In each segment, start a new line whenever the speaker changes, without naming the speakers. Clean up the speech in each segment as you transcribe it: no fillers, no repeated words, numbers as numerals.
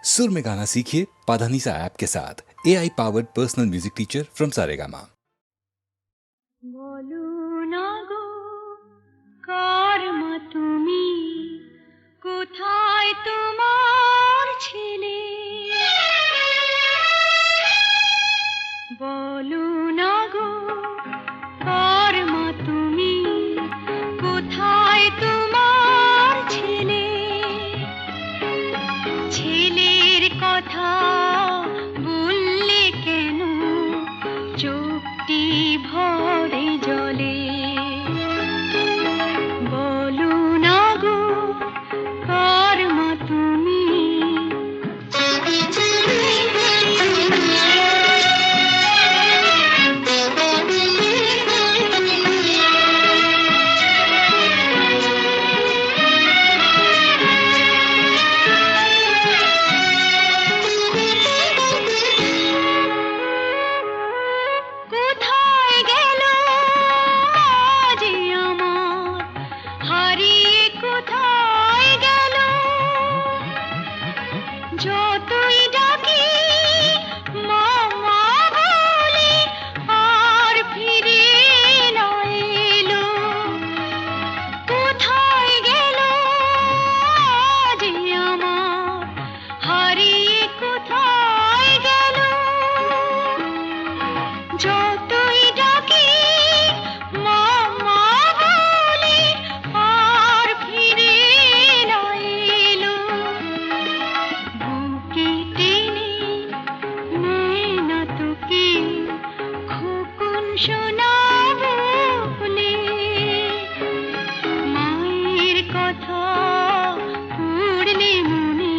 सुर में गाना सीखिए पाधानीसा ऐप के साथ। AI powered personal music teacher from Saregama.
বলো না গো কার মা তুমি, কোথায় তোমার ছেলে? বলো না গো কার মা তুমি, কোথায় তোমার ছেলে? ছেলের কথা বললে কেন চোখটি ভরে জলে? বলো না গো কার মা তুমি? কোথায় গেল আজ আমার হারিয়ে, কোথায় গেল? যতই ডাকি মা মা বলে আর ফিরে না এলো। কোথায় গেল আজ আমার হারিয়ে, কোথায় গেল? যতই ডাকি মা মা বলে আর ফিরে না এলো। বুকে টেনে নেয় না তোকে খোকন সোনা বলে। মায়ের কথা পড়লে মনে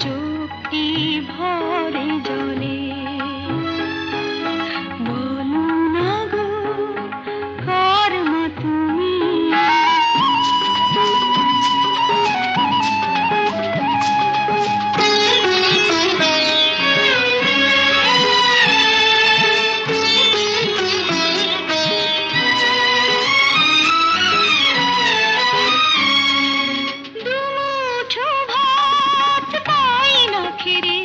চোখটি ভরে জলে। বলো না গো কার মা তুমি? দুমুঠো ভাত পাই না খেরে,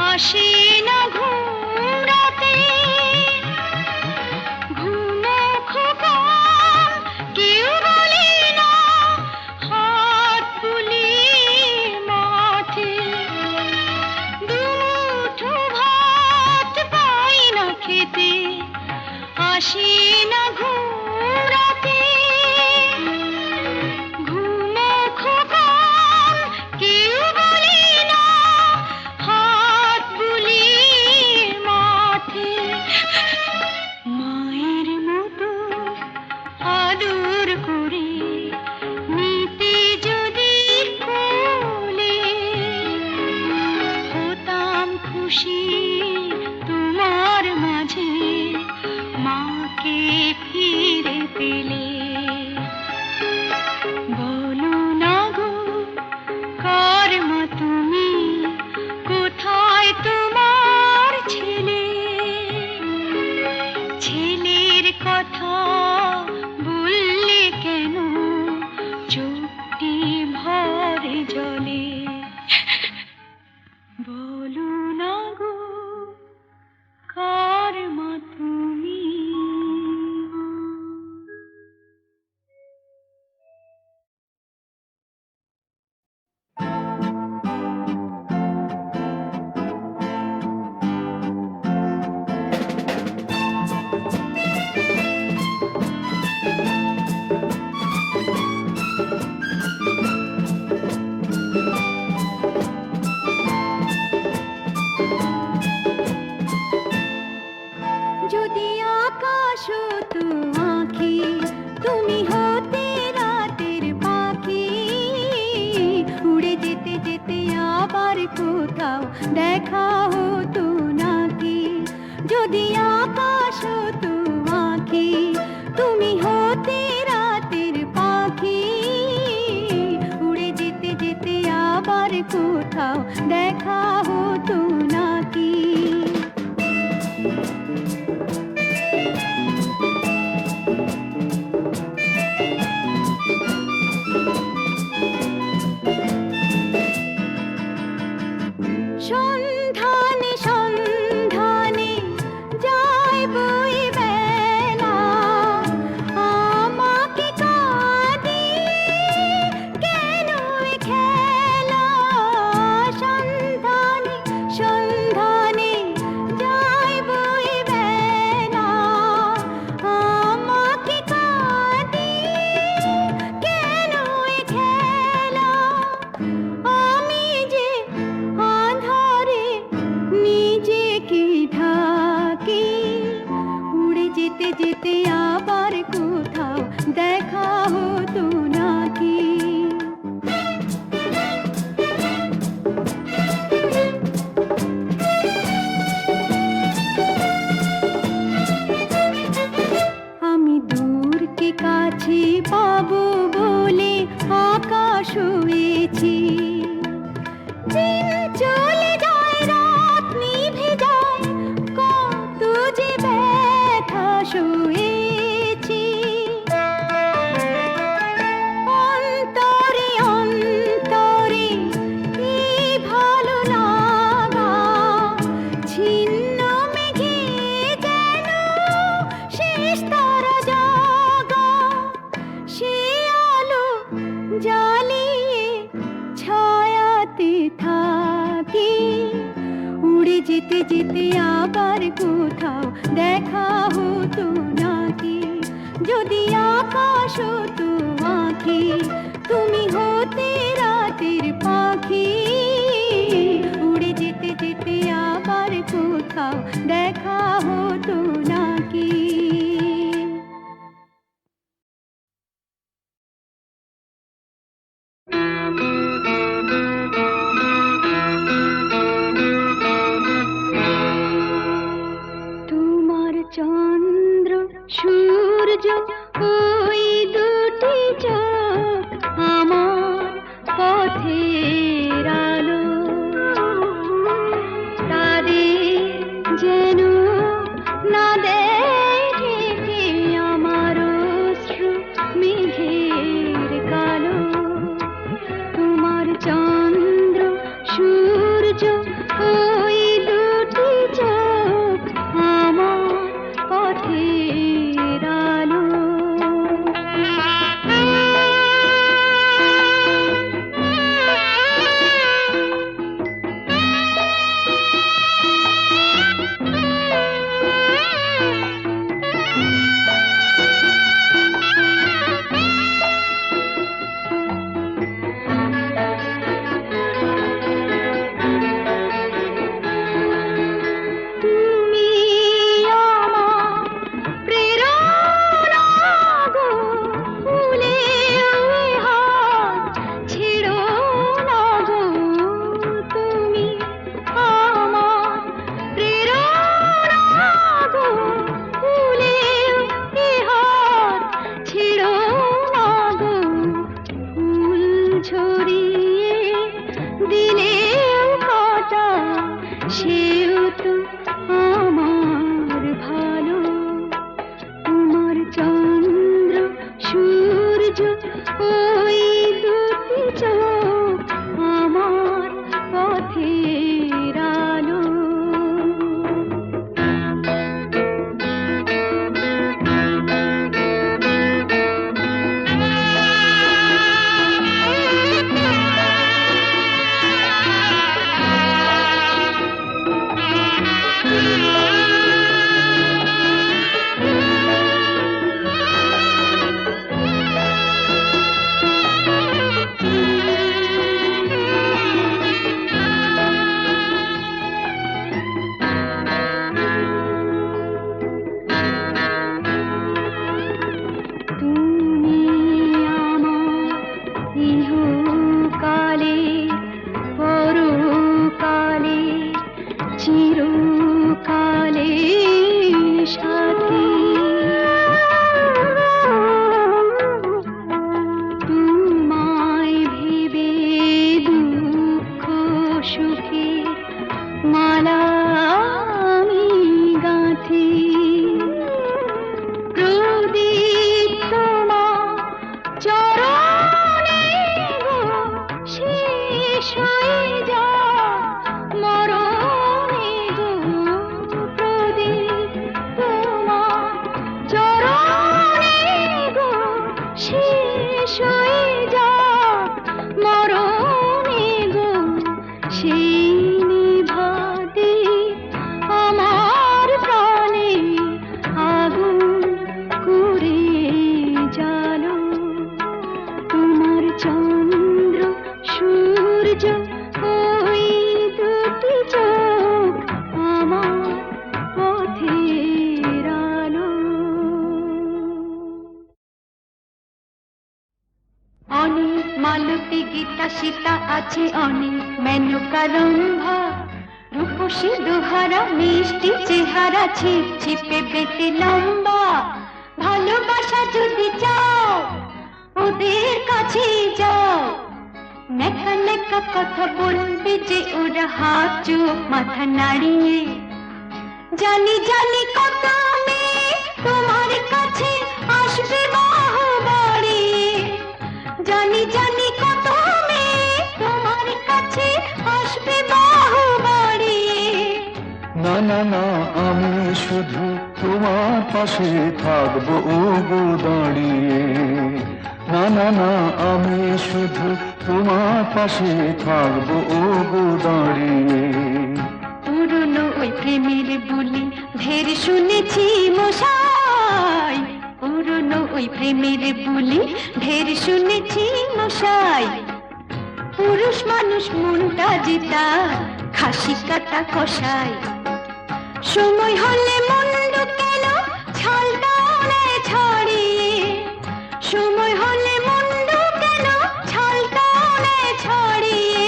আসে না ঘুম রাতে। ঘুমো খোকন কেউ বলে না, হাত বুলিয়ে মাঠে। দুমুঠো ভাত পাই না খেতে, আসে না ঘুম রাতে। ঘুমো খোকন কেউ বলে না, হাত বুলিয়ে মাঠে। মায়ের মতো আদর করে নিতে যদি কোলে, হতাম খুশি তোমার মাঝে মাকে ফিরে পেলে। বলো না গো কার মা তুমি, কোথায় তোমার ছেলে? ছেলের কথা বললে কেন চোখটি ভরে জলে? বলো না গো কার মা তুমি? যদি আকাশ হতো আঁখি, তুমি হতে রাতের পাখি। উড়ে যেতে যেতে আবার কোথাও দেখা হতো নাকি? যদি আকাশ হতো আঁখি, তুমি হতে রাতের পাখি। উড়ে যেতে যেতে আবার কোথাও দেখা হতো নাকি? উড়ে যেতে আবার কোথাও দেখা হতো নাকি, যদি আকাশ হতো আঁখি তুমি হতে রাতের পাখি, উড়ে যেতে যেতে আবার কোথাও দেখা হতো নাকি। তোমার চন্দ্র সূর্য ওই দুটি চোখ আমার পথের আলো, তাদের যেন না দেখে আমার অশ্রু মেঘের কালো। তোমার চন্দ্র সূর্য ওই দুটি চোখ আমার পথের আলো। তুমি আমার প্রেরণা গো, ফুলে হাত ছেড়ো না গো। তুমি আমার প্রেরণা গো, ফুলে হাত ছেড়ো না গো। ফুল ছড়িয়ে দিলেও কাটা, সেও তো আমার ভালো। তোমার চন্দ্র সূর্য ওই দুটি চোখ আমার পথের আলো। তুমি আমার ইহকালে পরকালে চিরকালে সাথী। তোমায় ভেবে দুঃখ সুখে মালা আমি গাঁথি। প্রদীপ তোমার চরণে গো, শেষ হয়ে যা মরণে গো। প্রদীপ তোমার চরণে গো, শেষ হয়ে যা মরণে গো। সেই নিভাতে আমার প্রাণে আগুন করে জ্বালো। তোমার চন্দ্র সূর্য ওই দুটি চোখ আমার পথের আলো। অনেক মালতী গীতা সীতা আছে অনেক মেনকা রম্ভা, রূপসী দুহারা মিষ্টি চেহারা ছিপ ছিপে বেটে লম্বা। ভালোবাসা যদি চাও ওদের কাছে যাও, নেকা নেকা কথা বলবে যে ওরা হাত চোখ মাথা নাড়িয়ে। জানি জানি কত মেয়ে তোমার কাছে আসবে বাহু বাড়িয়ে। জানি জানি কত মেয়ে তোমার কাছে আসবে বাহু বাড়িয়ে।
না না না আমি শুধু তোমার পাশে থাকবো ও গো দাঁড়িয়ে। না না না আমি শুধু তোমার পাশে থাকবো ও গো দাঁড়িয়ে।
পুরনো ওই প্রেমের বুলি ঢের শুনেছি মশাই, পুরনো ওই প্রেমের বুলি ঢের শুনেছি মশাই। পুরুষ মানুষ মনটা জিতা খাসি কাটা কষাই, সময় হলে মুন্ডু কেন ছালটা ছড়িয়ে, সময় হলে মুন্ডু কেন ছালটা ছড়িয়ে।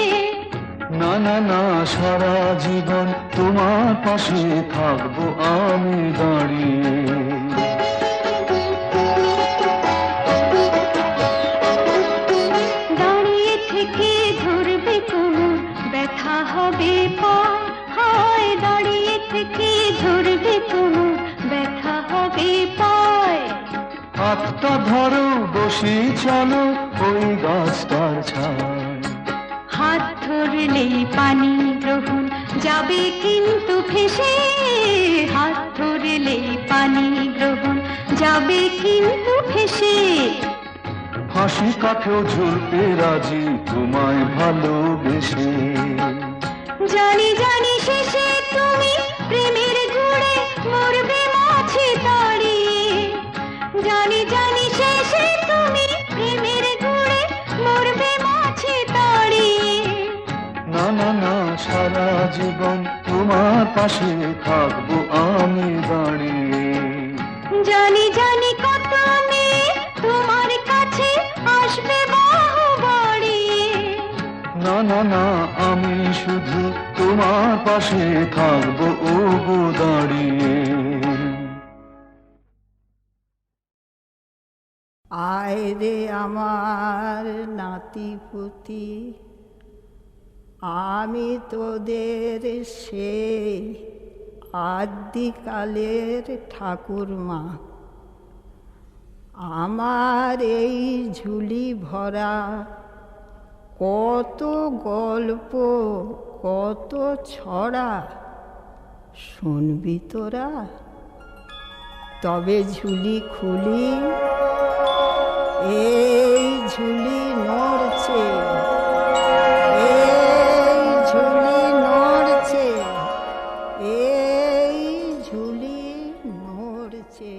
না না না, সারা জীবন তোমার পাশে থাকবো আমি দাঁড়িয়ে।
দাঁড়িয়ে থেকে ধরবে কোমর, ব্যথা হবে পায়, হায় দাঁড়িয়ে থেকে ধরবে কোমর, ব্যথা হবে পায়।
হাতটা ধরো বসে চলো ওই গাছটার ছায়।
হাত ধরলেই পানি গ্রহণ যাবে কিন্তু ভেসে, হাত ধরলেই পানি গ্রহণ যাবে কিন্তু ভেসে।
হাসি কাঠেও ঝুলতে রাজি তোমায় ভালোবেসে।
জানি জানি শেষে তুমি প্রেমের গুড়ে মরবে মাছি দাঁড়িয়ে, জানি জানি শেষে তুমি প্রেমের গুড়ে মরবে মাছি দাঁড়িয়ে।
না না না, সারা জীবন তোমার পাশে থাকবো আমি দাঁড়িয়ে।
জানি জানি কত মেয়ে তোমার কাছে আসবে বাহু বাড়িয়ে।
না না না, আমি শুধু তোমার পাশে থাকবো ও গো দাঁড়িয়ে।
আয় রে আমার নাতি পুতি, আমি তোদের সেই আদিকালের ঠাকুরমা। আমার এই ঝুলি ভরা কত গল্প কত ছড়া, শুনবি তোরা? তবে ঝুলি খুলি, এই ঝুলি নড়ছে, এই ঝুলি নড়ছে, এই ঝুলি নড়ছে।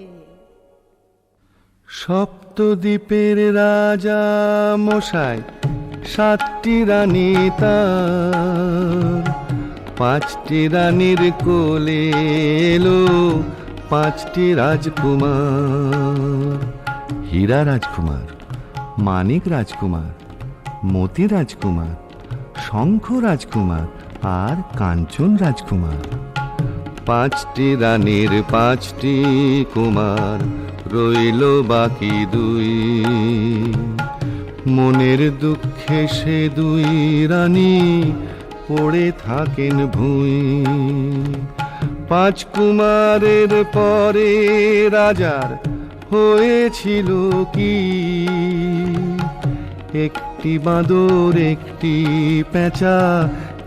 সপ্তদ্বীপের রাজা মশাই, সাতটি রানী তার, পাঁচটি রানীর কোলে এলো পাঁচটি রাজকুমার। হীরা রাজকুমার, মানিক রাজকুমার, মতি রাজকুমার, শঙ্খ রাজকুমার আর কাঞ্চন রাজকুমার। পাঁচটি রানীর পাঁচটি কুমার, রইল বাকি দুই। মনের দুঃখে সে দুই রানী পড়ে থাকেন ভুঁই। পাঁচ কুমারের পরে রাজার হয়েছিল কি? একটি বাঁদর একটি পেঁচা,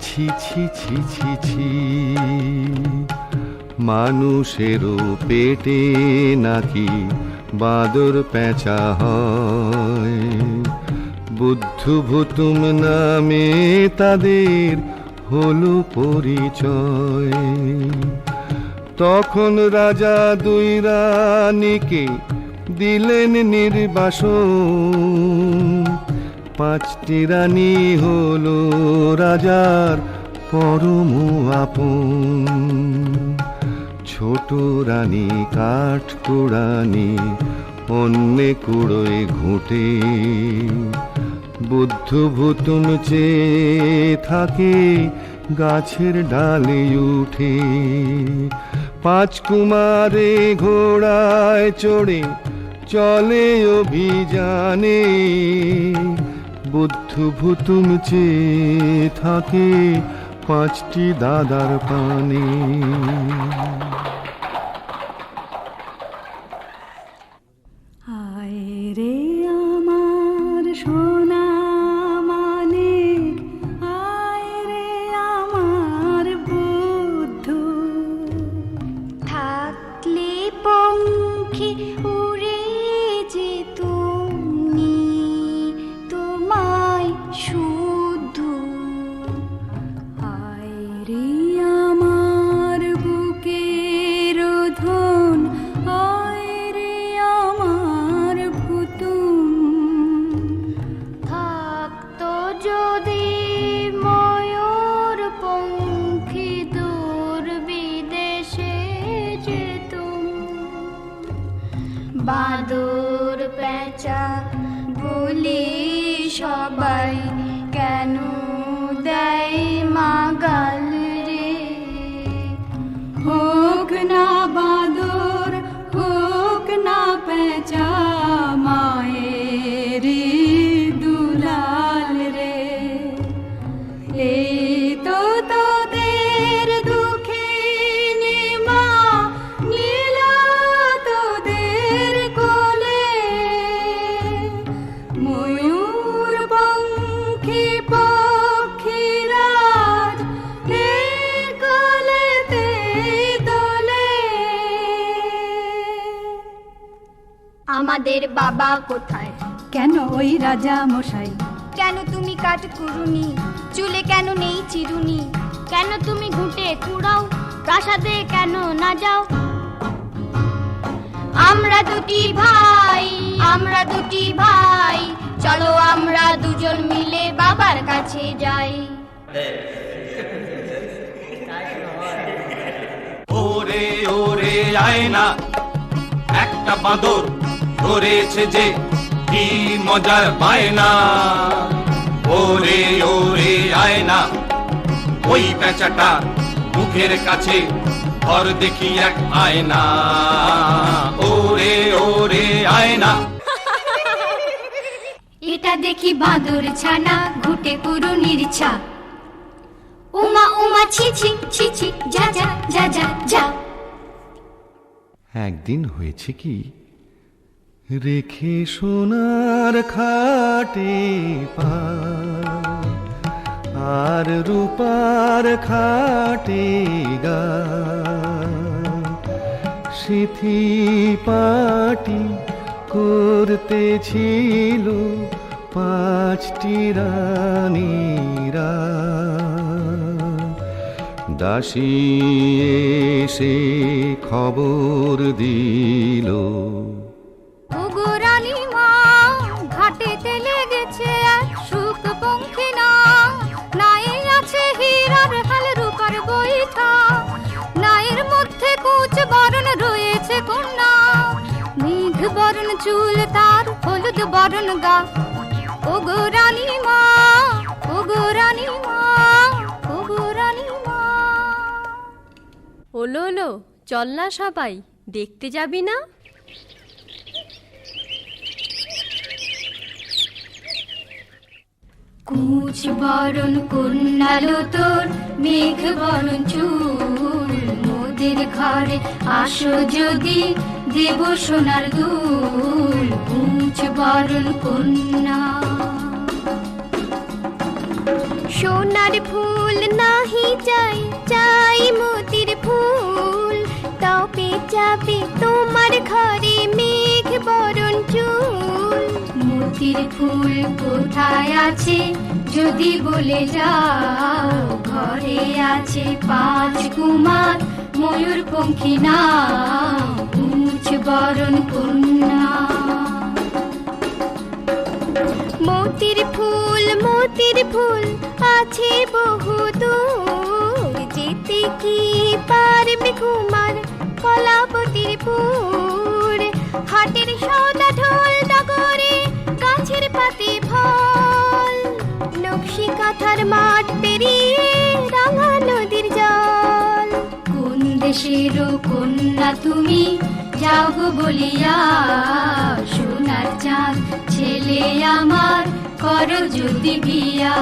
ছি ছি ছি ছি ছি। মানুষেরও পেটে নাকি বাঁদর পেঁচা হয়। বুদ্ধু ভুতুম নামে তাদের হলো পরিচয়। তখন রাজা দুই রানীকে দিলেন নির্বাসন। পাঁচটি রানী হলো রাজার পরম আপন। ছোট রানী কাঠ কুড়ানি, অন্যে কুড়োয় ঘুঁটে। বুদ্ধ ভুতুম চেয়ে থাকে গাছের ডালে উঠে। পাঁচ কুমারে ঘোড়ায় চড়ে চলে অভিযানে। বুদ্ধ ভুতুম চেয়ে থাকে পাঁচটি দাদার পানে।
আয় রে আমার সোনা মানিক, আয় রে আমার বুদ্ধ। থাকলে পঙ্খী উড়ে যেত তোমায় শুধু। আয় রে আমার তো তোদের দুঃখে মা নীল তোদের কোলে ময়ূর পঙ্খী পক্ষীরাজ হে কোলেতে দোলে।
আমাদের বাবা কোথায়?
কেন ওই রাজা মশাই?
কেন তুমি কাঠ কুড়ুনি? চুলে কেন নেই চিরুনি? কেন তুমি ঘুঁটে কুড়াও? প্রাসাদে কেন না যাও? আমরা দুটি ভাই, আমরা দুটি ভাই, চলো আমরা দুজন মিলে বাবার কাছে যাই।
ওরে ওরে আয়না, একটা বাঁদর ধরেছে যে কি মজার বায়না। ওরে ওরে আয়না, ওই পেঁচাটা মুখের কাছে ধর দেখি এক আয়না। ওরে ওরে আয়না,
এটা দেখি বাঁদর ছানা, ঘুটে কুড়ুনির ছা। উমা উমা ছি ছি ছি ছি, যা যা যা যা যা।
একদিন হয়েছে কি, রেখে সোনার খাটে পা আর রূপার খাটে গা, সিথি পাটি করতেছিল পাঁচটি রানীরা। দাসী এসে খবর দিল,
ওগো রানী মা, ঘাটেতে লেগেছে এক শুক পঙ্খী না। নায়ে আছে হীরার হাল রূপার বৈঠা, নায়ের মধ্যে কুচ বরণ রয়েছে কন্যা। মেঘ বরণ চুল তার, হলুদ বরণ গা। ওগো রানী মা, ওগো রানী মা, ওগো রানী মা।
ওলো ওলো, চল না সবাই, দেখতে যাবি না?
কুচ বরণ কন্যালো তোর, মেঘ বরণ চুল। মোদের ঘরে আসো যদি, দেব সোনার দুল। কুচ বরণ কন্যা, সোনার ফুল নাহি চাই, চাই মোতির ফুল। তবে যাবে তোমার ঘরে মেঘ বরণ চুল। মোতির ফুল কোথায় আছে যদি বলে যাও, ঘরে আছে পাঁচ কুমার ময়ূর পঙ্খী নাও। কুচ বরণ কন্যা, মোতির ফুল আছে বহু দূর। যেতে কি পারবে কুমার কলাবতীর পুর। হাটের সদা ঢোল ডগরে, গাছের পাতে ফল। নকশি কাঁথার মাঠ পেরিয়ে রাঙা নদীর জল। কোন দেশের কন্যা তুমি, যাও গো বলিয়া। সোনার চাঁদ ছেলে আমার, করো যদি বিয়া।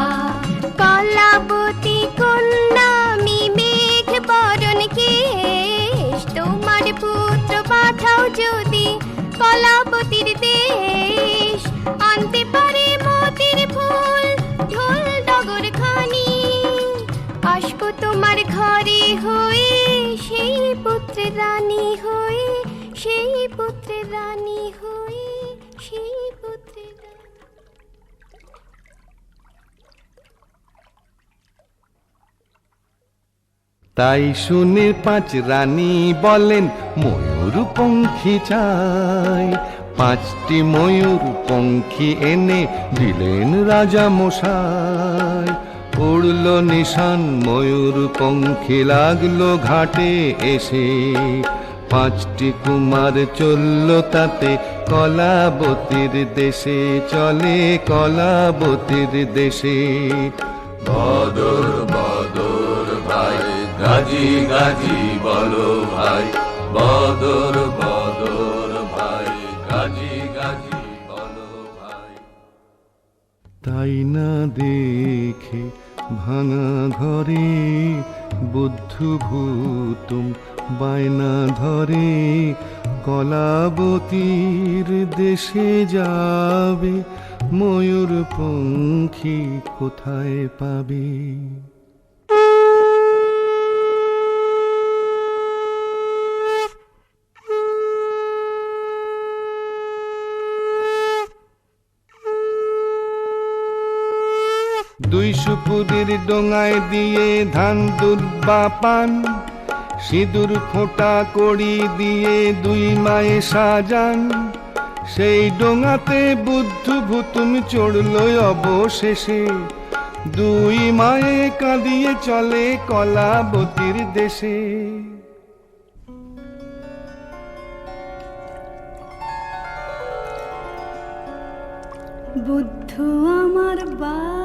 কলাবতী কন্যা আমি, মেঘ বরণ কেশ। তোমার পুত্র পাঠাও যদি কলাবতীর দেশ। আনতে পারে মোতির ফুল, ঢোল ডগর খানি। আসবো তোমার ঘরে হয়ে, সেই পুত্রের রানী হয়ে, সেই পুত্রের রানী হয়ে, সেই পুত্রের রানী।
তাই শুনে পাঁচ রানী বলেন, ময়ূর পঙ্খী চাই। পাঁচটি ময়ূর পঙ্খী এনে দিলেন রাজা মশাই। উড়ল নিশান ময়ূর পঙ্খী, লাগলো ঘাটে এসে। পাঁচটি কুমার চলল তাতে, কলাবতীর দেশে চলে, কলাবতীর দেশে।
বদর বদর ভাই, গাজি গাজি বলো ভাই। বদর বদর ভাই, গাজি গাজি বলো ভাই।
তাই না দেখে ভাঙা ঘরে বুদ্ধভূতম বায়না ধরে কলাবতীর দেশে যাবে, ময়ূর পঙ্খী কোথায় পাবে? দুই সুপুরির ডোঙায় দিয়ে ধান দুধ বা পান, সিঁদুর ফোঁটা কড়ি দিয়ে দুই মায়ে সাজান। সেই ডোঙাতে বুদ্ধ ভূতুম চড়ল অবশেষে, দুই মায়ে কাঁদিয়ে চলে কলাবতীর দেশে।
বুদ্ধ আমার বাপ,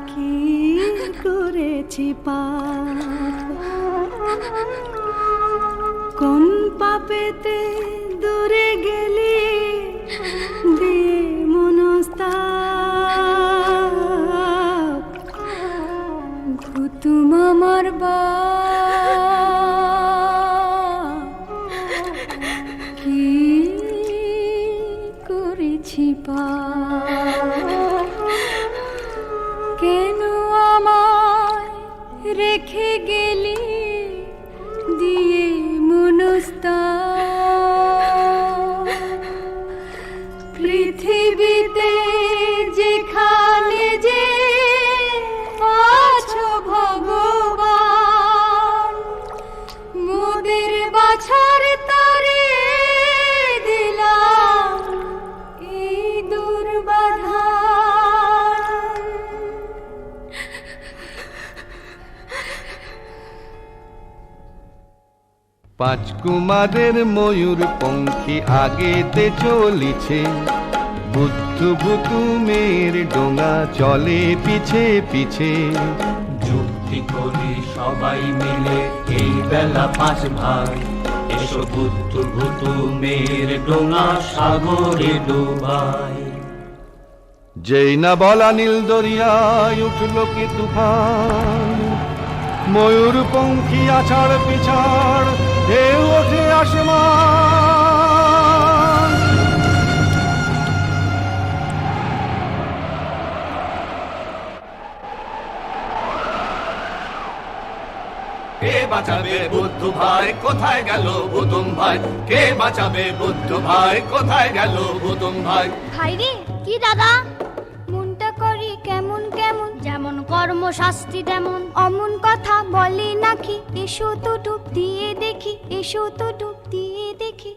কি করেছি পাপ, কোন পাপেতে দূরে গেলি দিয়ে মনস্তাপ।
ভূতুম আমার বাপ, কি করেছি পাপ, কেন আমায় রেখে গেলি দিয়ে মনস্তাপ। পৃথিবীতে যেখানে যে আছো ভগবান, মোদের বাছার তারে দিলাম এই দুর্বাধান।
পাঁচ কুমারের ময়ূর পঙ্খী আগেতে চলিছে, বুদ্ধ ভূতুমের ডোঙা চলে পিছে পিছে।
যুক্তি করি সবাই মিলে এই বেলা পাঁচ ভাই, এসো বুদ্ধ ভূতুমের ডোঙা সাগরে ডোবাই।
যেই না বলা নীল দরিয়ায় উঠল কি তুফান, ময়ূর পঙ্খী আছাড় পিছাড় ঢেউ ওঠে আসমান।
কে বাঁচাবে বুদ্ধ ভাই, কোথায় গেল ভূতুম ভাই? কে বাঁচাবে বুদ্ধ ভাই, কোথায় গেল ভূতুম ভাই?
ভাই রে কি দাদা, মনটা করি কেমন কেমন, যেমন কর্মশাস্ত্রী তেমন অমন কথা বলে নাকি। এসো তো ডুব দিয়ে দেখি, এসো তো ডুব দিয়ে দেখি।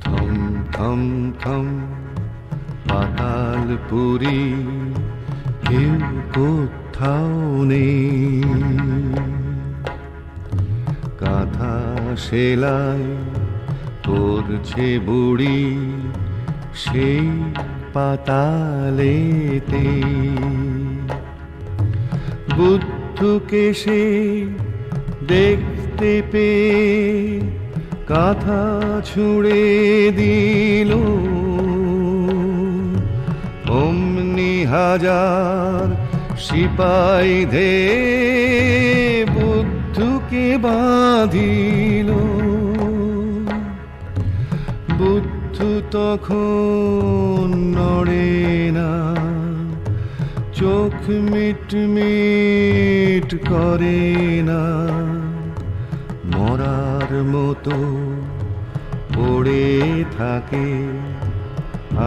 থম থম থম পাতালপুরী, কেউ কোথাও নেই। কাঁথা সেলাই করছে বুড়ি সেই পাতালেতে। বুদ্ধকে সে দেখতে পেয়ে কাঁথা ছুঁড়ে দিল, অমনি হাজার সিপাই ধে বুদ্ধকে বাঁধিল। বুদ্ধ তখন নড়ে না, চোখ মিটমিট করে না, মরার মতো পড়ে থাকে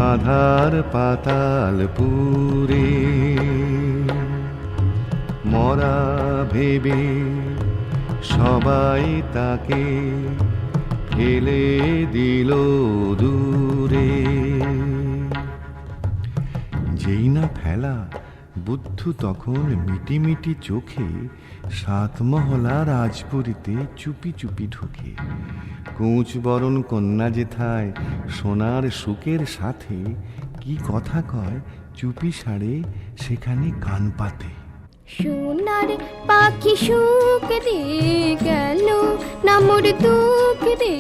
আধার পাতালপুরে। মরা ভেবে সবাই তাকে ফেলে দিল দূরে। যেই না ফেলা, বুদ্ধ তখন মিটিমিটি চোখে সাতমহলা রাজপুরীতে চুপি চুপি ঢুকে। কোঁচ বরণ কন্যা যেথায় সোনার সুকের সাথে কি কথা কয় চুপি সারে সেখানে কান পাতে।
সোনার পাখি সুখ রে গেল না মোর দুঃখ রে,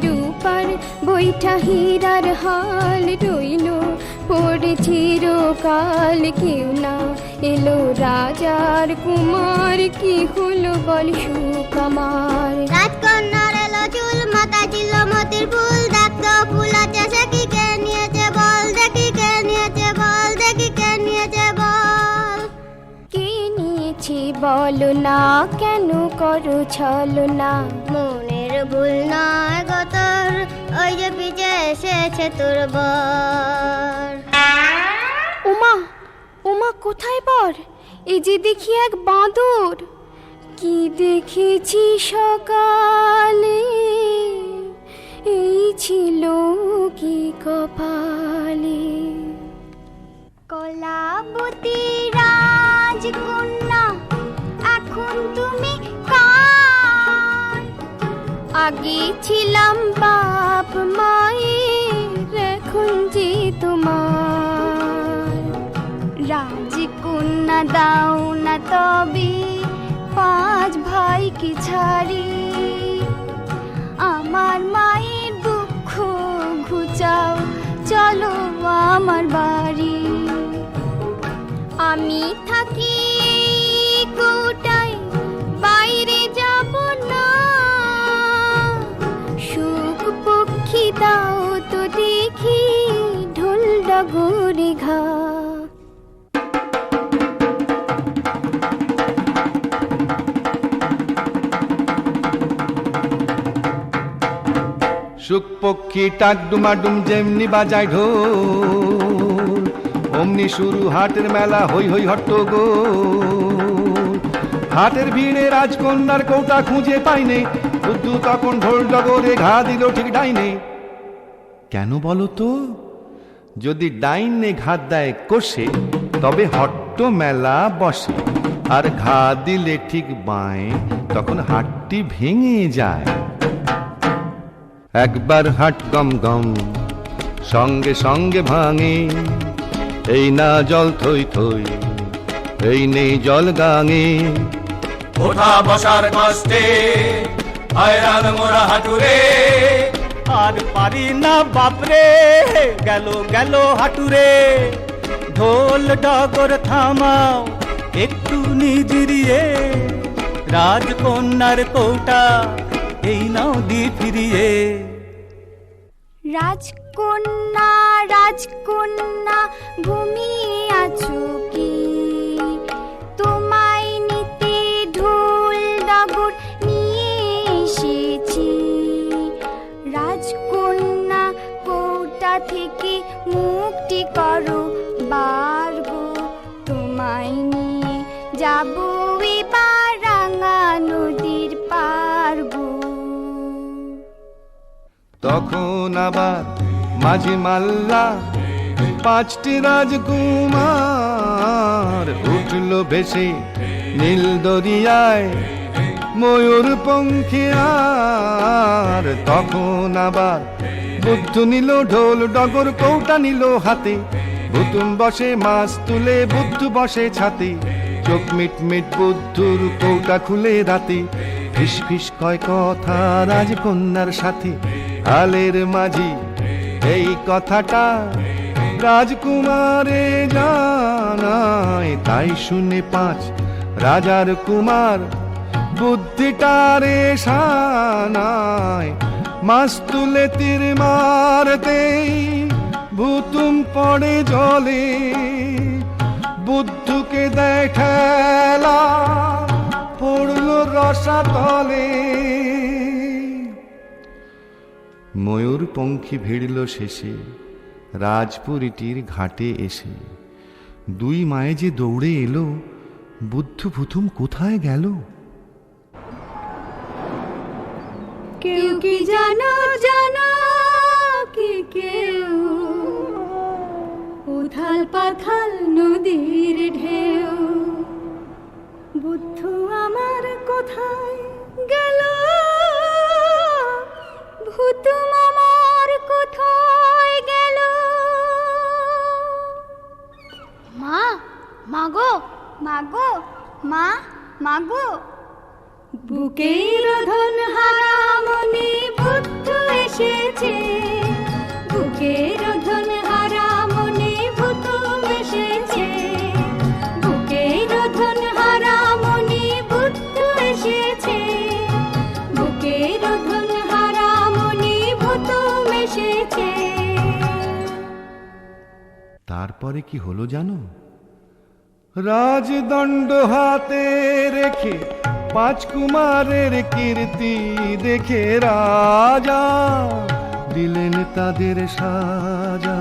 রূপার বৈঠা হীরার হাল রইল পড়ে চিরকাল। কেউ না এলো রাজার কুমার, কি হলো বল সুখ আমার।
রাজকন্যার এলো চুল, মাথা ছিল মতির ফুল, দেখতো ফুল আছে সে কি কে নিয়েছে বল, দেখি কে নিয়েছে বল, দেখি কে নিয়েছে বল।
কে নিয়েছে বলো না, কেন করো ছলো না।
মনের ভুল নয় গো তোর, ওই যে পিছে এসেছে তোর বর।
ওমা ওমা কোথায় বর? এই যে দেখি এক বাঁদর। কি দেখেছি সকালে, এই ছিল কি কপালে। কলাবতী রাজকন্যা এখন তুমি কার? আগে ছিলাম বাপ মায়ের, এখন যে তোমার। রাজকন্যা দাও না তবে পাঁচ ভাইকে ছাড়ি, আমার মায়ের দুঃখ ঘুচাও, চলো আমার বাড়ি। আমি থাকি কোটায়, বাইরে যাব না, সুখ পক্ষী দাও তো দেখি ঢোল ডগরে ঘা।
সুখ পক্ষী টাক ডুমাডুম যেমনি বাজায় ঢোল, অমনি শুরু হাটের মেলা, হই হই হট্টগোল। হাটের ভিড়ে রাজকন্যার কৌটা খুঁজে পাইনে, বুদ্ধু তখন ঢোল ডগরে ঘা দিল ঠিক ডাইনে। কেন বলো তো? যদি ডাইনে ঘাত দেয় কষে, তবে হট্ট মেলা বসে, আর ঘা দিলে ঠিক বাঁয়ে, তখন হাটটি ভেঙে যায়। একবার হাট গম গম, সঙ্গে সঙ্গে ভাঙে, এই না জল থই থই, এই নেই জল গাঙে।
ওঠা বসার কষ্টে হয়রান মোরা হাঁটুরে,
আর পারি না বাপরে, গেল গেল হাঁটুরে। ঢোল ডগর থামাও একটু নিজরিয়ে, রাজকন্যার কৌটা এই নাও দি ফিরিয়ে।
রাজকন্যা রাজকন্যা ঘুমিয়ে আছো কি? তোমায় নিতে ঢোল ডগর নিয়ে এসেছি। রাজকন্যা কৌটা থেকে মুক্তি করো বার গো, তোমায় নিয়ে যাবো এবার রাঙা নদীর পার গো।
তখন আবার মাঝি মাল্লা পাঁচটি রাজকুমার, উঠল ভেসে নীল দরিয়ায় ময়ূর পঙ্খী আর। তখন আবার বুদ্ধু নিল ঢোল ডগর, কৌটা নিল হাতে, ভুতুম বসে মাছ তুলে, বুদ্ধু বসে ছাতে। চোখ মিট মিট বুদ্ধুর কৌটা খুলে রাতে, ফিস ফিস কয় কথা রাজকন্যার সাথে। হালের মাঝি এই কথাটা রাজকুমারে জানায়, তাই শুনে পাঁচ রাজার কুমার বুদ্ধিটারে সানায়। মাছ তুলে তীর মারতেই ভুতুম পড়ে জলে, বুদ্ধুকে দেয় ঠেলা, পড়ল রসা তলে। ময়ূর পঙ্খী ভিড়ল শেষে রাজপুরীটির ঘাটে এসে। দুই মায়ে যে দৌড়ে এলো, বুদ্ধু ভুতুম কোথায় গেল?
কেউ কি জানো জানো কি কেউ, উথাল পাথাল নদীর ঢেউ। বুদ্ধু আমার কোথায় গেল,
ভুতুম আমার কোথায় গেল? মাগো মাগো মা মাগো।
বুকের ধন হারামনি বুদ্ধ এসেছে, বুকের ধন হারামনি ভূতুম এসেছে, বুকের ধন হারামনি বুদ্ধ এসেছে, বুকের ধন হারামনি ভূতুম এসেছে।
তারপরে কি হলো জানো? রাজদণ্ড হাতে রেখে পাঁচ কুমারের কীর্তি দেখে রাজা দিলেন তাদের সাজা।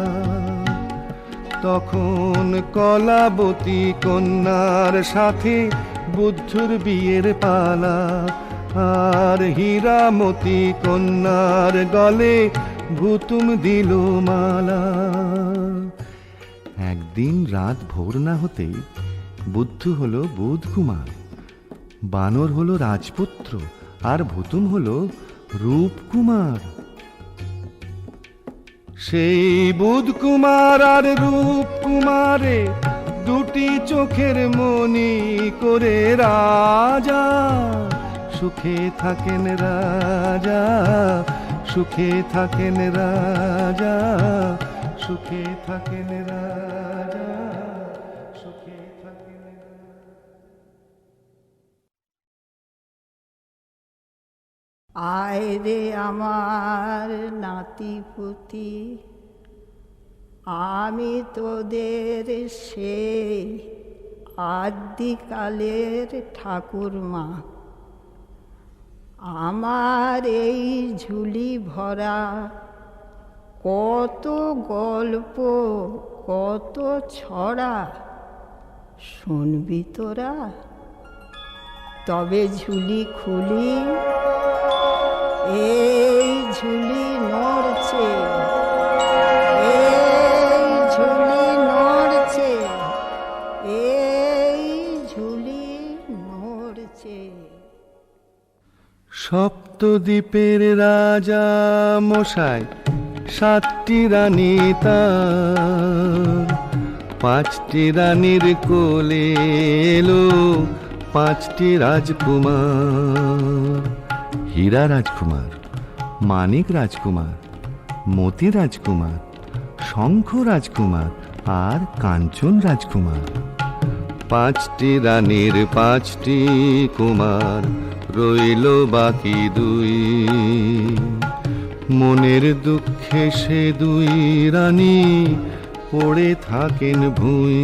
তখন কলাবতী কন্যার সাথে বুদ্ধর বিয়ের পালা, আর হীরামতি কন্যার গলে ভূতুম দিল মালা। একদিন রাত ভোর না হতেই বুদ্ধ হলো বুধ কুমার, বানর হলো রাজপুত্র, আর ভূতুম হলো রূপকুমার। সেই বুধ কুমার আর রূপকুমারে দুটি চোখের মনি করে রাজা সুখে থাকেন রাজা, সুখে থাকেন রাজা, সুখে থাকেন রাজা, সুখে থাকেন রাজা।
আয় রে আমার নাতি পুতি, আমি তোদের সেই আদিকালের ঠাকুরমা। আমার এই ঝুলি ভরা কত গল্প কত ছড়া শুনবি তোরা? তবে ঝুলি খুলি, এই ঝুলি নড়ছে, এই ঝুলি নড়ছে, এই ঝুলি নড়ছে।
সপ্তদ্বীপের রাজা মশাই সাতটি রানী তার, পাঁচটি রানীর কোলে এলো পাঁচটি রাজকুমার। হীরা রাজকুমার, মানিক রাজকুমার, মতি রাজকুমার, শঙ্খ রাজকুমার আর কাঞ্চন রাজকুমার। পাঁচটি রানীর পাঁচটি কুমার, রইল বাকি দুই। মনের দুঃখে সে দুই রানী পড়ে থাকেন ভুঁই।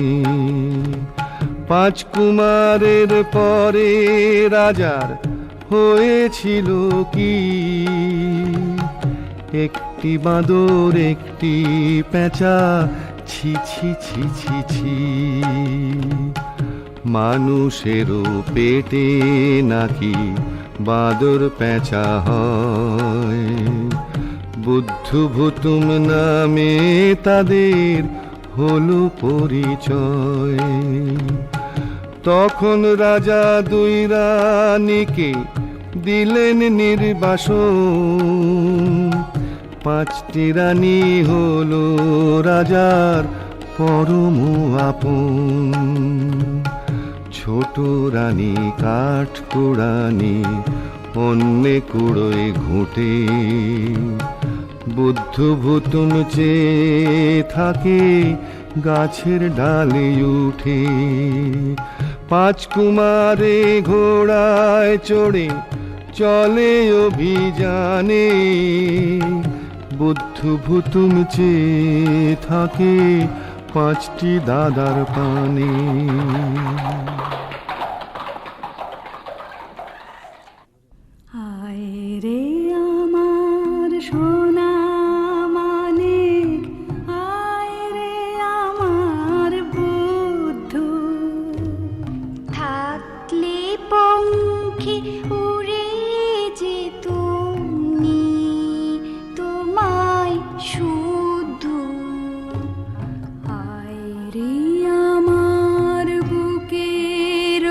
পাঁচ কুমারের পরে রাজার হয়েছিল কি? একটি বাঁদর একটি পেঁচা, ছি ছি ছি ছি ছি। মানুষেরও পেটে নাকি বাঁদর পেঁচা হয়। বুদ্ধ ভূতুম নামে তাদের হলো পরিচয়। তখন রাজা দুই রানীকে দিলেন নির্বাসন। পাঁচটি রানী হলো রাজার পরম আপন। ছোট রানী কাঠ কুড়ানি অন্যে কুড়োয় ঘুঁটে। বুদ্ধ ভূতুম চেয়ে থাকে গাছের ডালে উঠে। পাঁচ কুমারে ঘোড়ায় চড়ে চলে অভিযানে। বুদ্ধ ভূতুম চেয়ে থাকে পাঁচটি দাদার পানে।
আয় রে আমার সোনা মানিক, আয় রে আমার বুদ্ধ।
থাকলে পঙ্খী উড়ে যেতুমনি তোমায় শুধু।
আয় রে আমার বুকের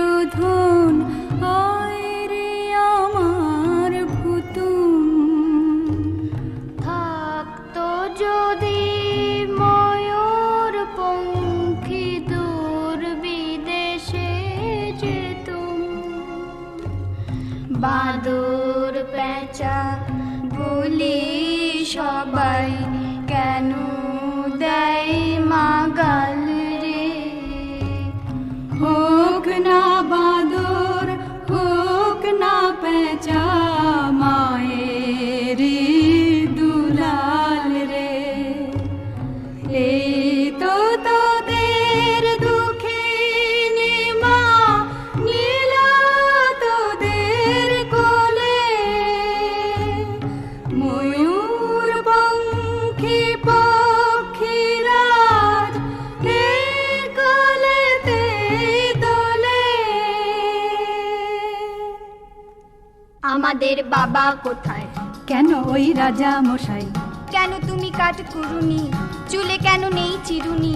আমাদের বাবা কোথায়?
কেন ওই রাজা মশাই?
কেন তুমি কাঠ কুড়ুনি? চুলে কেন নেই চিরুনি?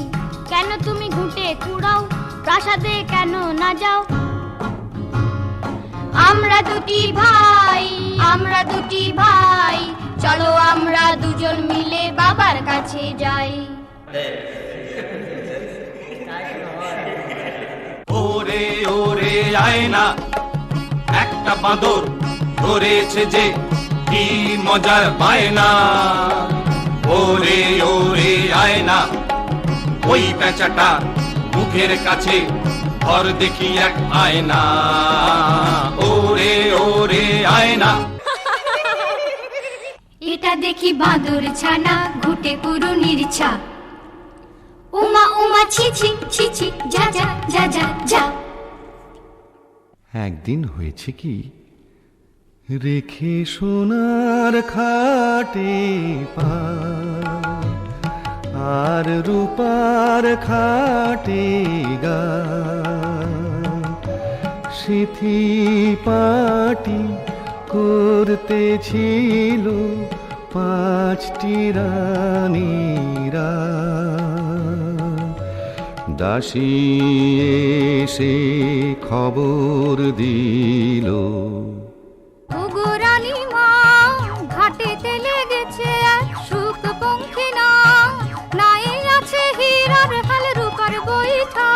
কেন তুমি ঘুঁটে কুড়াও? প্রাসাদে কেন না যাও? আমরা দুটি ভাই, আমরা দুটি ভাই, চলো আমরা দুজন মিলে বাবার কাছে যাই।
ওরে ওরে আয়না, একটা বাঁদর ধরেছে যে কি মজার বায়না। ওরে ওরে আয়না, ওই পেঁচাটা মুখের কাছে ঘর দেখি এক আয়না। ওরে ওরে আয়না।
এটা দেখি বাঁদর ছানা, ঘুটে কুড়ুনির ছা। উমা উমা ছি ছি ছি ছি, যা যা যা যা যা।
একদিন হয়েছে কি, রেখে সোনার খাটে পা আর রূপার খাটে গা, সিথি পাটি করতেছিল পাঁচটি রানীরা। দাসী এসে খবর দিল,
ওগো রানীমা, ঘাটেতে লেগেছে এক শুকপঙ্খী না। নায়ে আছে হীরার হাল রূপার বৈঠা,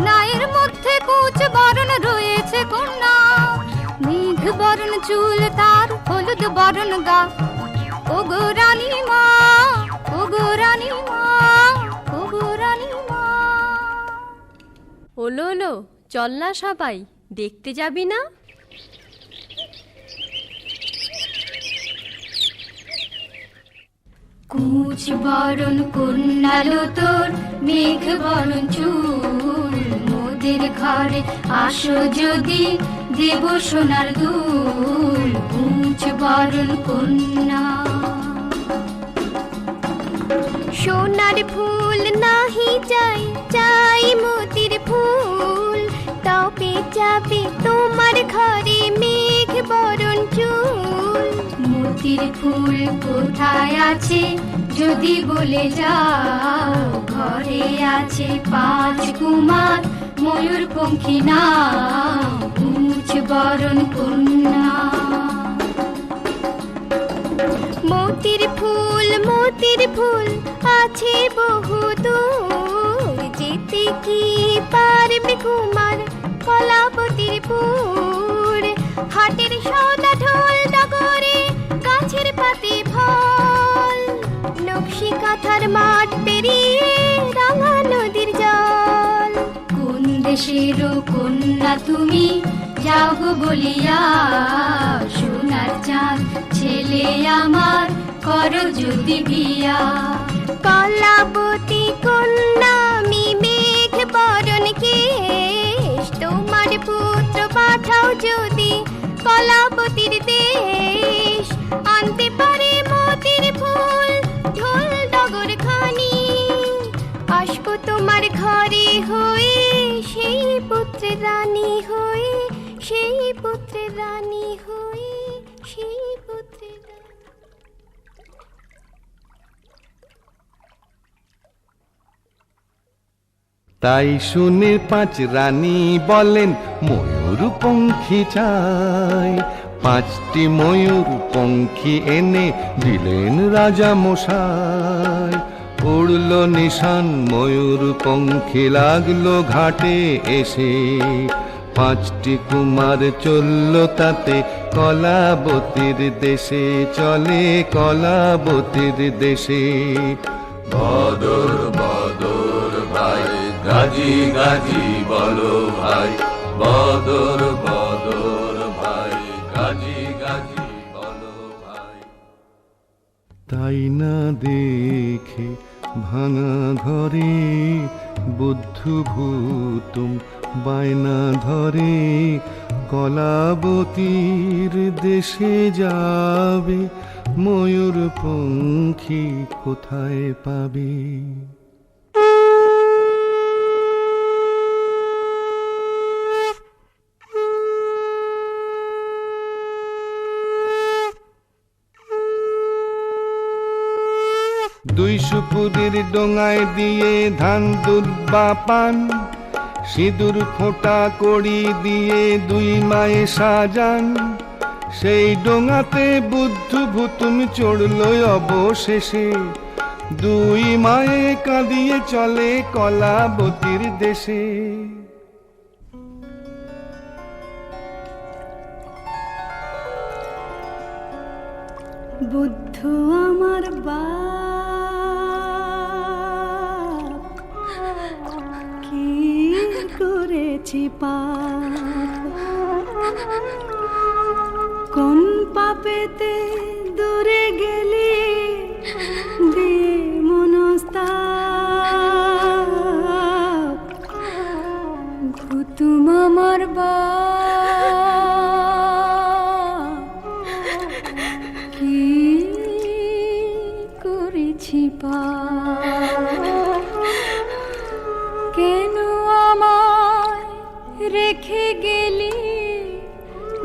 নায়ের মধ্যে কুচ বরণ রয়েছে কন্যা। মেঘ বরণ চুল তার, হলুদ বরণ গা। ওগো রানীমা, ওগো রানীমা, ওগো রানীমা।
ওলো ওলো, চল না সবাই, দেখতে যাবি না?
কুচ বরণ কন্যালো তোর, মেঘ বরণ চুল। মোদের ঘরে আসো যদি, দেব সোনার দুল। কুচ বরণ কন্যা।
সোনার ফুল নাহি চাই, চাই মতির ফুল। তবে যাবে তোমার ঘরে মেঘ বরণ চুল।
মোতির ফুল কোথায় আছে যদি বলে যাও। ঘরে আছে 5 কুমার, ময়ূর পঙ্খী নাও। কুচ বরণ কন্যা।
মতির ফুল আছে বহু দূর। যেতে কি পারবে কুমার কলাবতীর পুর। হাটের সৌদা ঢোল ডগরে, গাছের পাতে ফল। নকশি কাঁথার মাঠ পেরিয়ে রাঙা নদীর জল।
কোন দেশের কন্যা তুমি, যাও গো বলিয়া। সোনার চাঁদ ছেলে আমার, করো যদি বিয়া।
কলাবতী কন্যা আমি, মেঘ বরণ কেশ। তোমার পুত্র পাঠাও যদি কলাবতীর দেশ। আনতে পারে মতির ফুল, ঢোল ডগর খানি। আসবো তোমার ঘরে হয়ে, সেই পুত্রের রানী হয়ে, সেই পুত্রের রানী হয়ে, সেই পুত্রের রানী।
তাই শুনে 5 রানী বলেন, ময়ূর পঙ্খী চাই। 5টি ময়ূর পঙ্খী এনে দিলেন রাজা মশাই। উড়ল নিশান ময়ূর পঙ্খী, লাগলো ঘাটে এসে। 5টি কুমার চলল তাতে, কলাবতীর দেশে। চলে কলাবতীর দেশে।
বদর বদর ভাই, গাজি গাজি বলো ভাই। বদর বদর ভাই, গাজি গাজি বলো ভাই।
তাই না দেখে ভাঙা ঘরে, বুদ্ধু ভূতুম বায়না ধরে। কলাবতীর দেশে যাবে, ময়ূর পঙ্খী কোথায় পাবে? ডোঙায় দিয়ে ধান দুধ বা পান, সিঁদুর ফোঁটা কড়ি দিয়ে দুই মায়ে সাজান। সেই ডোঙাতে বুদ্ধ ভুতুম চড়ল অবশেষে, দুই মায়ে কাঁদিয়ে চলে কলাবতীর দেশে।
বুদ্ধ আমার বাপ, কি করেছি পাপ, কোন পাপেতে দূরে গেলি দে মনস্তাপ। ভুতুম আমার বাপ, কি করেছি পাপ, কেন আমায় রেখে গেলি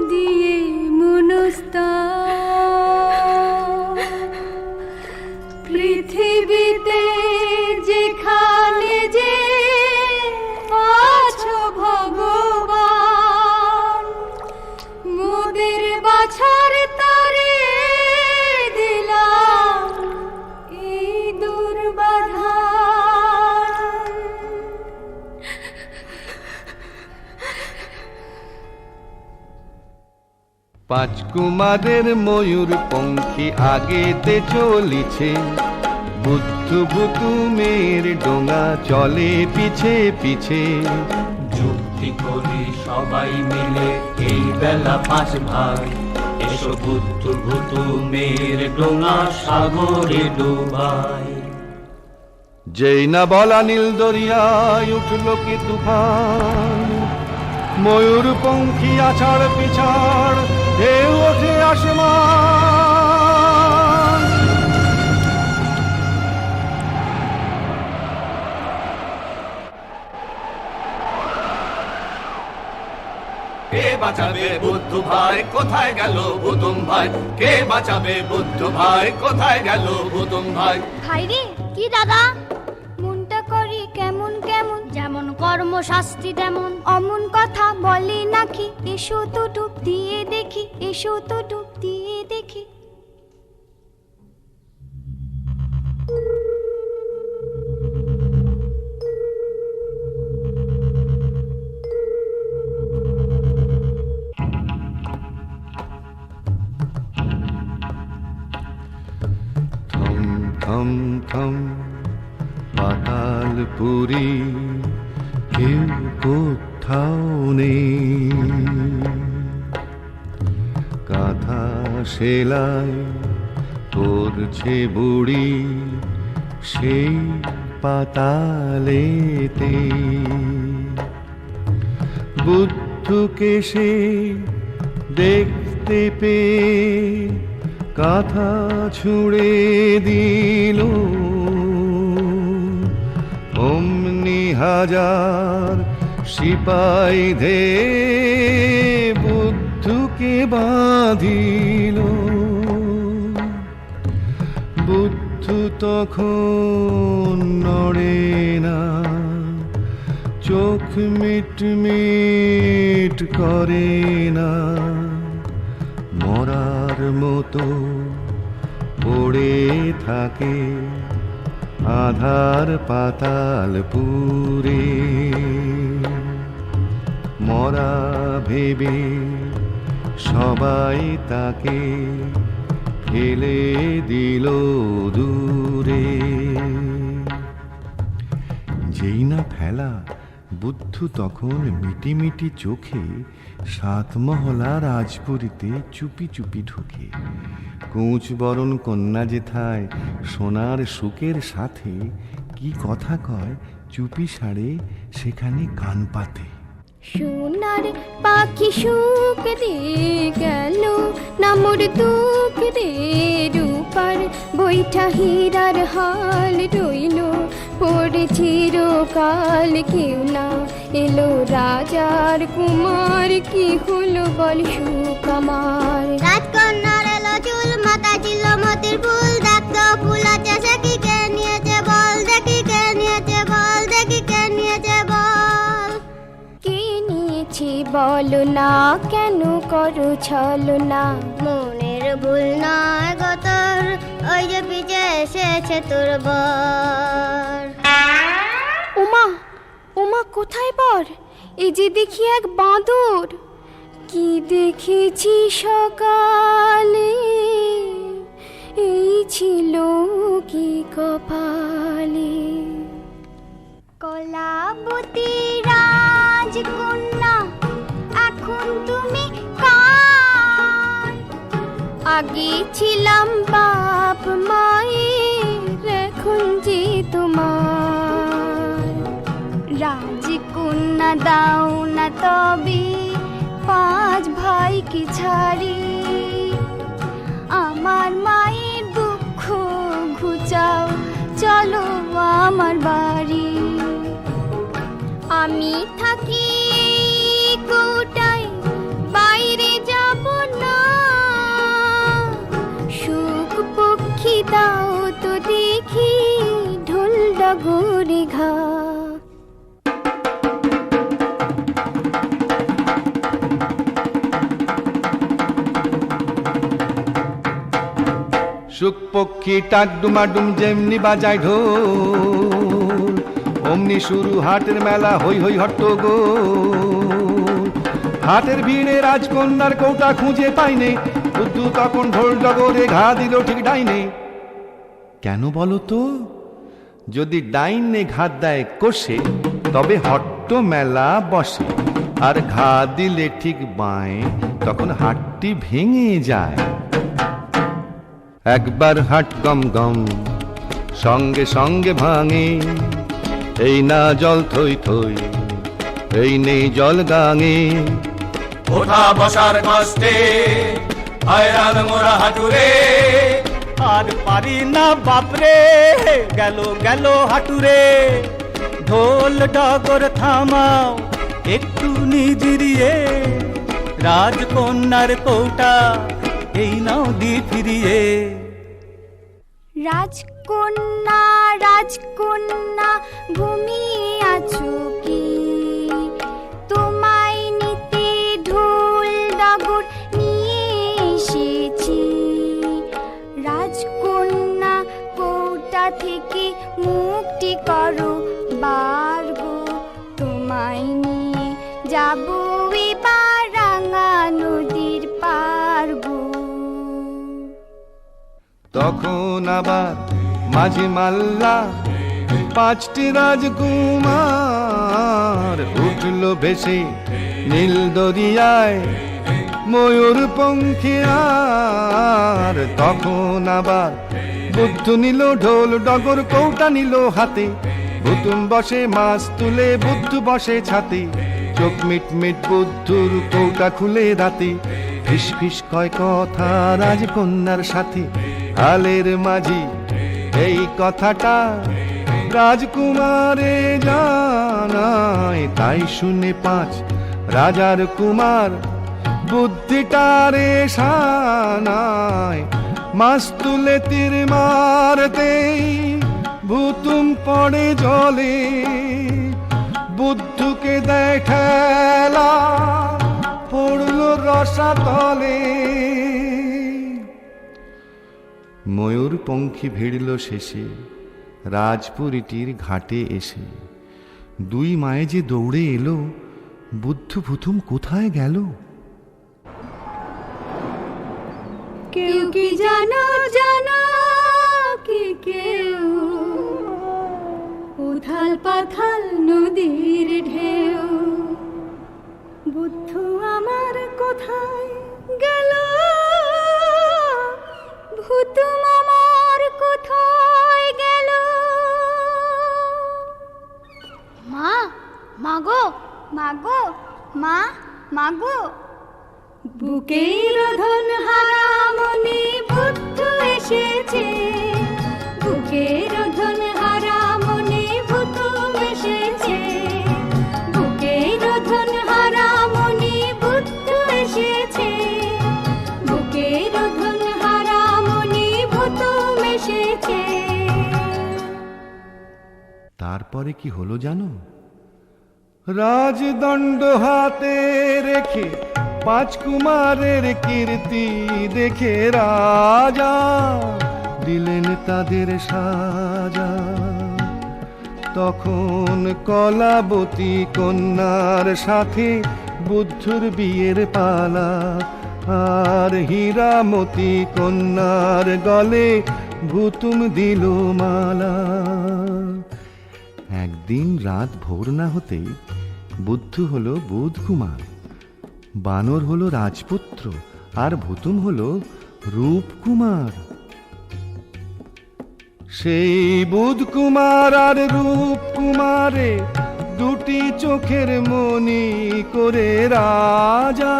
দিয়ে মনস্তাপ। পৃথিবীতে যেখানে যে আছো ভগবান, মোদের বাছার তারে দিলাম এই দুর্বাধান।
পাঁচ কুমারের ময়ূর পঙ্খী আগেতে চলিছে, বুদ্ধ ভুতুমের ডোঙা চলে পিছে পিছে।
যুক্তি করি সবাই মিলে এই বেলা পাঁচ ভাই, এসো বুদ্ধ ভুতুমের ডোঙা সাগরে ডুবাই।
যেই না বলা নীল দরিয়ায় উঠল কি তুফান, ময়ূর পঙ্খী আছাড় পিছাড় ঢেউ ওঠে আসমান।
কে বাঁচাবে বুদ্ধ ভাই, কোথায় গেল ভুতুম ভাই? কে বাঁচাবে বুদ্ধ ভাই, কোথায় গেল ভুতুম ভাই?
ভাই রে কি দাদা, মনটা করি কেমন কেমন, যেমন কর্ম শাস্তি তেমন। অমন কথা বলে নাকি, এসো তো ডুব দিয়ে দেখি, এসো তো ডুব দিয়ে দেখি।
থম থম থম পাতালপুরি, কেউ কোথাও নেই। কাঁথা সেলাই করছে বুড়ি সেই পাতালেতে। বুদ্ধকে সে দেখতে পেয়ে কাঁথা ছুঁড়ে দিল, অমনি হাজার সিপাই ধে বুদ্ধকে বাঁধিল। বুদ্ধ তখন নড়ে না, চোখ মিট মিট করে না, মরার মতো পড়ে থাকে আধার পাতালপুরে। মরা ভেবে সবাই তাকে ফেলে দিল দূরে। যেই না ফেলা, বুদ্ধ তখন মিটি মিটি চোখে সাতমহলা রাজপুরীতে চুপি চুপি ঢোকে। কুঁচ বরণ কন্যা যেথায় সোনার সুখের সাথে কি কথা কয় চুপি সারে সেখানে কান পাতে।
সোনার পাখি সুখ দিয়ে গেল, নামর দুঃখ দিয়ে রূপার বৈঠা হীরার হাল রইল পড়ে চিরকাল। কেউ না এলো রাজার কুমার, কি হলো বল সুখ আমার।
রাজকন্যার এলো চুল, মাথা ছিল মতির ফুল, দেখতো ফুল আছে সে কি কে নিয়েছে বল দেখি।
বলো না কেন করো ছলনা।
মনের ভুল নয় গো তোর, ওই যে পিছে এসেছে তোর বর।
ওমা ওমা কোথায় বর? এই যে দেখি এক বাঁদর। কি দেখেছি সকালে, এই ছিল কি কপালে। কলাবতী রাজকন্যা এখন তুমি কার? আগে ছিলাম বাপ মায়ের, এখন যে তোমার। রাজকন্যা দাও না তবে 5 ভাইকে ছাড়ি, আমার মায়ের দুঃখ ঘুচাও, চলো আমার বাড়ি। আমি থাকি কোটায়, বাইরে যাব না, সুখ পক্ষী দাও তো দেখি ঢোল ডগরে ঘা।
সুখ পক্ষী টাকডুমাডুম যেমনি বাজায় ঢোল, অমনি শুরু হাটের মেলা, হই হই হট্টগোল। হাটের ভিড়ে রাজকন্যার কৌটা খুঁজে পাইনে, বুদ্ধু তখন ঢোল ডগরে ঘা দিল ঠিক ডাইনে। কেন বলো তো? যদি ডাইনে ঘা দেয় কষে, তবে হট্ট মেলা বসে, আর ঘা দিলে ঠিক বাঁয়ে, তখন হাটটি ভেঙে যায়। একবার হাট গম গম, সঙ্গে সঙ্গে ভাঙে, এই না জল থই থই, এই নেই জল গাঙে।
ওঠা বসার কষ্টে হয়রান মোরা হাঁটুরে,
আর পারি না বাপরে, গেল গেল হাঁটুরে। ঢোল ডগর থামাও একটু নিজরিয়ে, রাজকন্যার কৌটা এই নাও দি ফিরিয়ে।
রাজকন্যা রাজকন্যা ঘুমিয়ে আছো কি? তোমায় নিতে ঢোল ডগর নিয়ে এসেছি। রাজকন্যা কৌটা থেকে মুক্তি করো বার গো, তোমায় নিয়ে যাবো এবার রাঙা নদীর পার গো।
তখন আবার মাঝি মাল্লা 5টি রাজকুমার উঠল ভেসে নীল দরিয়ায়, ময়ূর পঙ্খী। আর তখন আবার বুদ্ধ নিল ঢোল ডগর, কৌটা নিল হাতে, ভুতুম বসে মাছ তুলে, বুদ্ধ বসে ছাতে। চোখ মিট মিট বুদ্ধুর কৌটা খুলে রাতে, ফিস ফিস কয় কথা রাজকন্যার সাথে। হালের মাঝি এই কথাটা রাজকুমারে জানায়, তাই শুনে 5 রাজার কুমার বুদ্ধিটারে সানায়। মাছ তুলে তীর মারতেই ভুতুম পড়ে জলে, বুদ্ধকে দেয় ঠেলা, পড়ল রসাতলে। ময়ূর পঙ্খী ভিড়ল শেষে রাজপুরীটির ঘাটে এসে। 2 মায়ে যে দৌড়ে এলো, বুদ্ধ ভুতুম কোথায় গেল?
কেউ কি জানো জানো কি কেউ, উথাল পাথাল নদীর ঢেউ। বুদ্ধ আমার কোথায় গেল, ভুতুম আমার কোথায় গেল।
মা মাগো মাগো মা মাগো।
বুকের ধন হারামনি বুদ্ধ এসেছে, বুকের ধন হারামনি ভূত এসেছে। বুকের ধন হারামনি বুদ্ধ এসেছে, বুকের ধন হারামনি ভূত এসেছে।
তারপরে কি হলো জানো? রাজদণ্ড হাতে রেখে 5 কুমারের কীর্তি দেখে রাজা দিলেন তাদের সাজা। তখন কলাবতী কন্যার সাথে বুদ্ধর বিয়ের পালা, আর হীরামতি কন্যার গলে ভুতুম দিল মালা। একদিন রাত ভোর না হতেই বুদ্ধ হলো বুধ কুমার, বানর হলো রাজপুত্র, আর ভুতুম হলো রূপকুমার। সেই বুধ কুমার আর রূপকুমারে দুটি চোখের মনি করে রাজা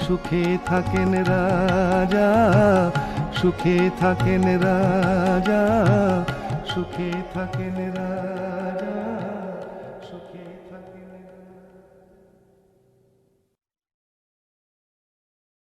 সুখে থাকেন রাজা, সুখে থাকেন রাজা, সুখে থাকেন রাজা, সুখে থাকেন।